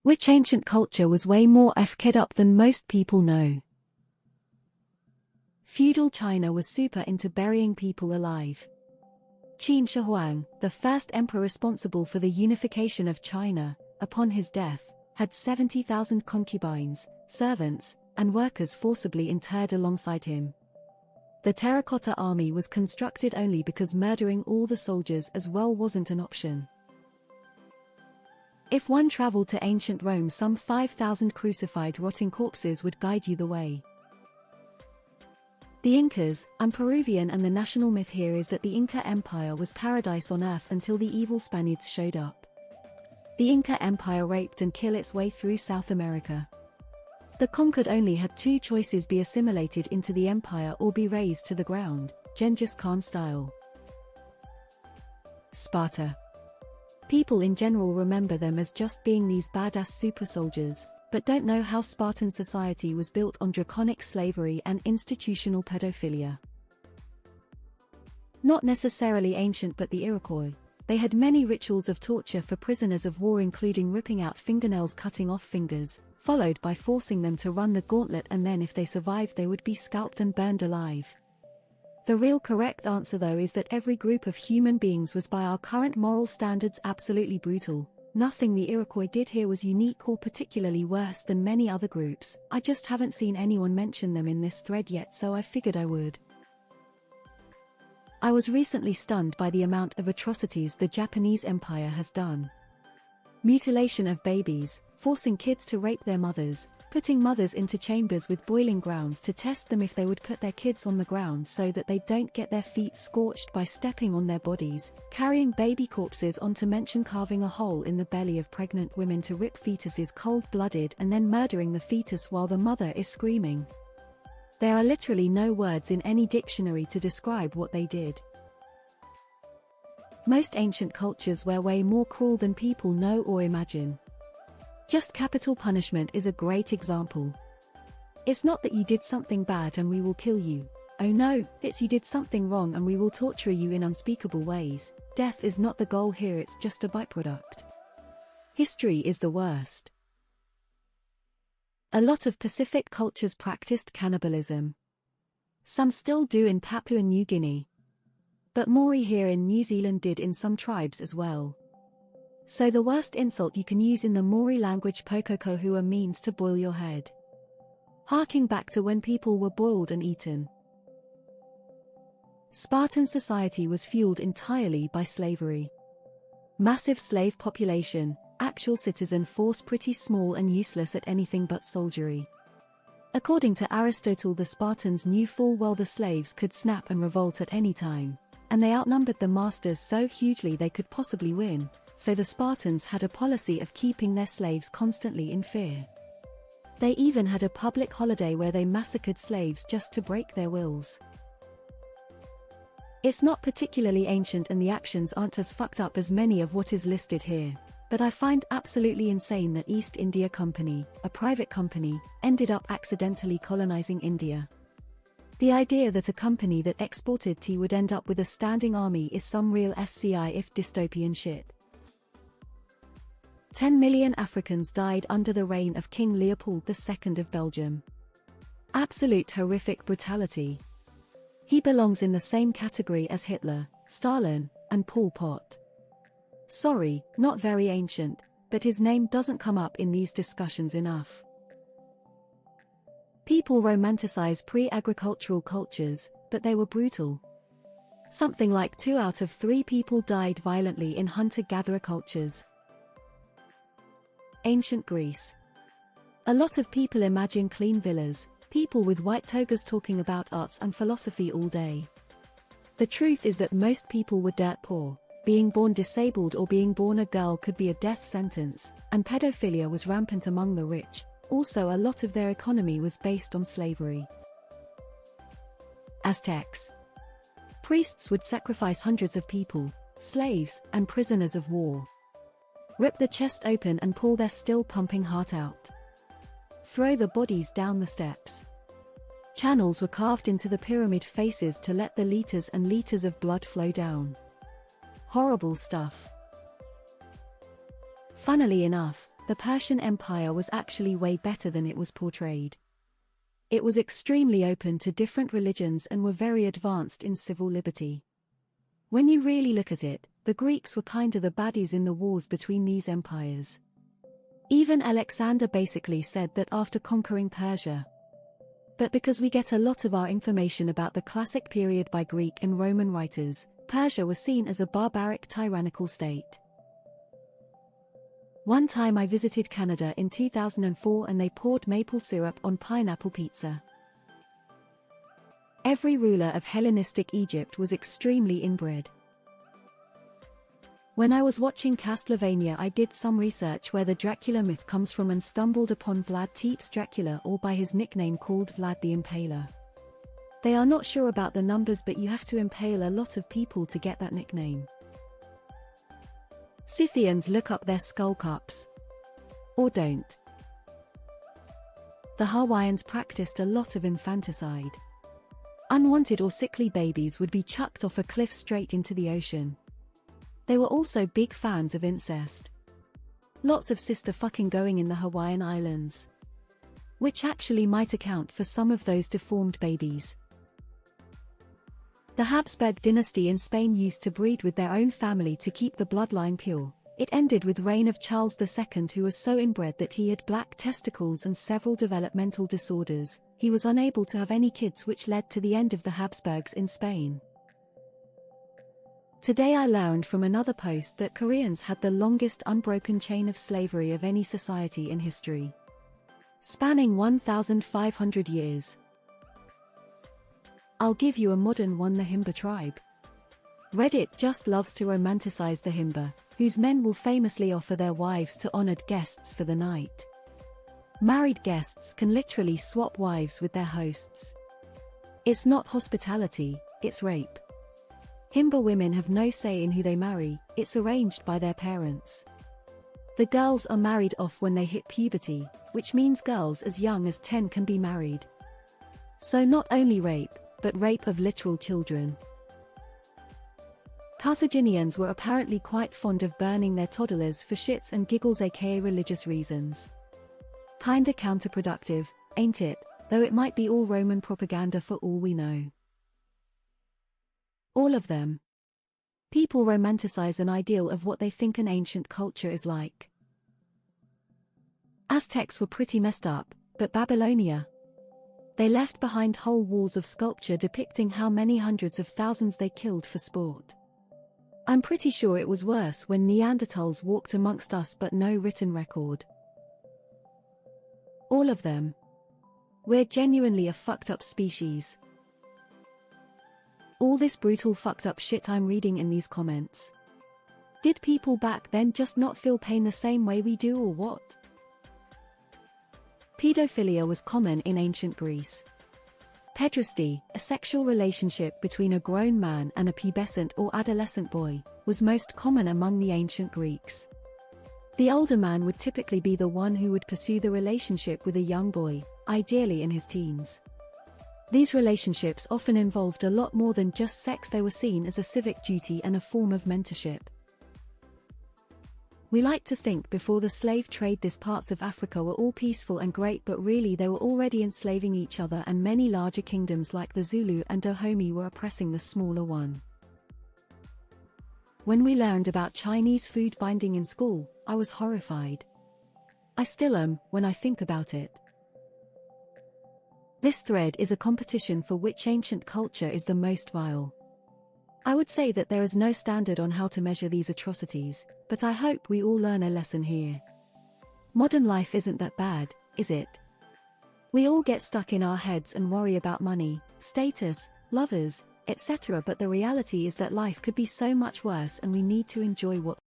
Which ancient culture was way more fked up than most people know? Feudal China was super into burying people alive. Qin Shi Huang, the first emperor responsible for the unification of China, upon his death, had 70,000 concubines, servants, and workers forcibly interred alongside him. The terracotta army was constructed only because murdering all the soldiers as well wasn't an option. If one traveled to ancient Rome, some 5,000 crucified rotting corpses would guide you the way. The Incas, I'm Peruvian, and the national myth here is that the Inca Empire was paradise on earth until the evil Spaniards showed up. The Inca Empire raped and killed its way through South America. The conquered only had two choices: be assimilated into the empire or be razed to the ground, Genghis Khan style. Sparta. People in general remember them as just being these badass super soldiers, but don't know how Spartan society was built on draconic slavery and institutional pedophilia. Not necessarily ancient, but the Iroquois. They had many rituals of torture for prisoners of war, including ripping out fingernails, cutting off fingers, followed by forcing them to run the gauntlet, and then if they survived they would be scalped and burned alive. The real correct answer though is that every group of human beings was by our current moral standards absolutely brutal. Nothing the Iroquois did here was unique or particularly worse than many other groups. I just haven't seen anyone mention them in this thread yet, so I figured I would. I was recently stunned by the amount of atrocities the Japanese Empire has done. Mutilation of babies, forcing kids to rape their mothers, putting mothers into chambers with boiling grounds to test them if they would put their kids on the ground so that they don't get their feet scorched by stepping on their bodies, carrying baby corpses on, to mention carving a hole in the belly of pregnant women to rip fetuses cold-blooded and then murdering the fetus while the mother is screaming. There are literally no words in any dictionary to describe what they did. Most ancient cultures were way more cruel than people know or imagine. Just capital punishment is a great example. It's not that you did something bad and we will kill you. Oh no, it's you did something wrong and we will torture you in unspeakable ways. Death is not the goal here, it's just a byproduct. History is the worst. A lot of Pacific cultures practiced cannibalism. Some still do in Papua New Guinea. But Maori here in New Zealand did in some tribes as well. So the worst insult you can use in the Maori language, pokokohua, means to boil your head. Harking back to when people were boiled and eaten. Spartan society was fueled entirely by slavery. Massive slave population, actual citizen force pretty small and useless at anything but soldiery. According to Aristotle, the Spartans knew full well the slaves could snap and revolt at any time, and they outnumbered the masters so hugely they could possibly win. So the Spartans had a policy of keeping their slaves constantly in fear. They even had a public holiday where they massacred slaves just to break their wills. It's not particularly ancient and the actions aren't as fucked up as many of what is listed here, but I find absolutely insane that East India Company, a private company, ended up accidentally colonizing India. The idea that a company that exported tea would end up with a standing army is some real SCI-if dystopian shit. 10 million Africans died under the reign of King Leopold II of Belgium. Absolute horrific brutality. He belongs in the same category as Hitler, Stalin, and Pol Pot. Sorry, not very ancient, but his name doesn't come up in these discussions enough. People romanticize pre-agricultural cultures, but they were brutal. Something like 2 out of 3 people died violently in hunter-gatherer cultures. Ancient Greece. A lot of people imagine clean villas, people with white togas talking about arts and philosophy all day. The truth is that most people were dirt poor. Being born disabled or being born a girl could be a death sentence, and pedophilia was rampant among the rich. Also, a lot of their economy was based on slavery. Aztecs. Priests would sacrifice hundreds of people, slaves, and prisoners of war. Rip the chest open and pull their still-pumping heart out. Throw the bodies down the steps. Channels were carved into the pyramid faces to let the liters and liters of blood flow down. Horrible stuff. Funnily enough, the Persian Empire was actually way better than it was portrayed. It was extremely open to different religions and were very advanced in civil liberty. When you really look at it, the Greeks were kinda the baddies in the wars between these empires. Even Alexander basically said that after conquering Persia. But because we get a lot of our information about the classic period by Greek and Roman writers, Persia was seen as a barbaric tyrannical state. One time I visited Canada in 2004 and they poured maple syrup on pineapple pizza. Every ruler of Hellenistic Egypt was extremely inbred. When I was watching Castlevania, I did some research where the Dracula myth comes from and stumbled upon Vlad Tepes Dracula, or by his nickname called Vlad the Impaler. They are not sure about the numbers, but you have to impale a lot of people to get that nickname. Scythians look up their skull caps. Or don't. The Hawaiians practiced a lot of infanticide. Unwanted or sickly babies would be chucked off a cliff straight into the ocean. They were also big fans of incest. Lots of sister fucking going in the Hawaiian Islands. Which actually might account for some of those deformed babies. The Habsburg dynasty in Spain used to breed with their own family to keep the bloodline pure. It ended with reign of Charles II, who was so inbred that he had black testicles and several developmental disorders. He was unable to have any kids, which led to the end of the Habsburgs in Spain. Today I learned from another post that Koreans had the longest unbroken chain of slavery of any society in history, spanning 1,500 years. I'll give you a modern one: the Himba tribe. Reddit just loves to romanticize the Himba, whose men will famously offer their wives to honored guests for the night. Married guests can literally swap wives with their hosts. It's not hospitality, it's rape. Himba women have no say in who they marry, it's arranged by their parents. The girls are married off when they hit puberty, which means girls as young as 10 can be married. So not only rape, but rape of literal children. Carthaginians were apparently quite fond of burning their toddlers for shits and giggles, aka religious reasons. Kinda counterproductive, ain't it, though it might be all Roman propaganda for all we know. All of them. People romanticize an ideal of what they think an ancient culture is like. Aztecs were pretty messed up, but Babylonia? They left behind whole walls of sculpture depicting how many hundreds of thousands they killed for sport. I'm pretty sure it was worse when Neanderthals walked amongst us, but no written record. All of them. We're genuinely a fucked up species. All this brutal fucked up shit I'm reading in these comments. Did people back then just not feel pain the same way we do, or what? Pedophilia was common in ancient Greece. Pederasty, a sexual relationship between a grown man and a pubescent or adolescent boy, was most common among the ancient Greeks. The older man would typically be the one who would pursue the relationship with a young boy, ideally in his teens. These relationships often involved a lot more than just sex. They were seen as a civic duty and a form of mentorship. We like to think before the slave trade these parts of Africa were all peaceful and great, but really they were already enslaving each other, and many larger kingdoms like the Zulu and Dahomey were oppressing the smaller one. When we learned about Chinese food binding in school, I was horrified. I still am, when I think about it. This thread is a competition for which ancient culture is the most vile. I would say that there is no standard on how to measure these atrocities, but I hope we all learn a lesson here. Modern life isn't that bad, is it? We all get stuck in our heads and worry about money, status, lovers, etc., but the reality is that life could be so much worse, and we need to enjoy what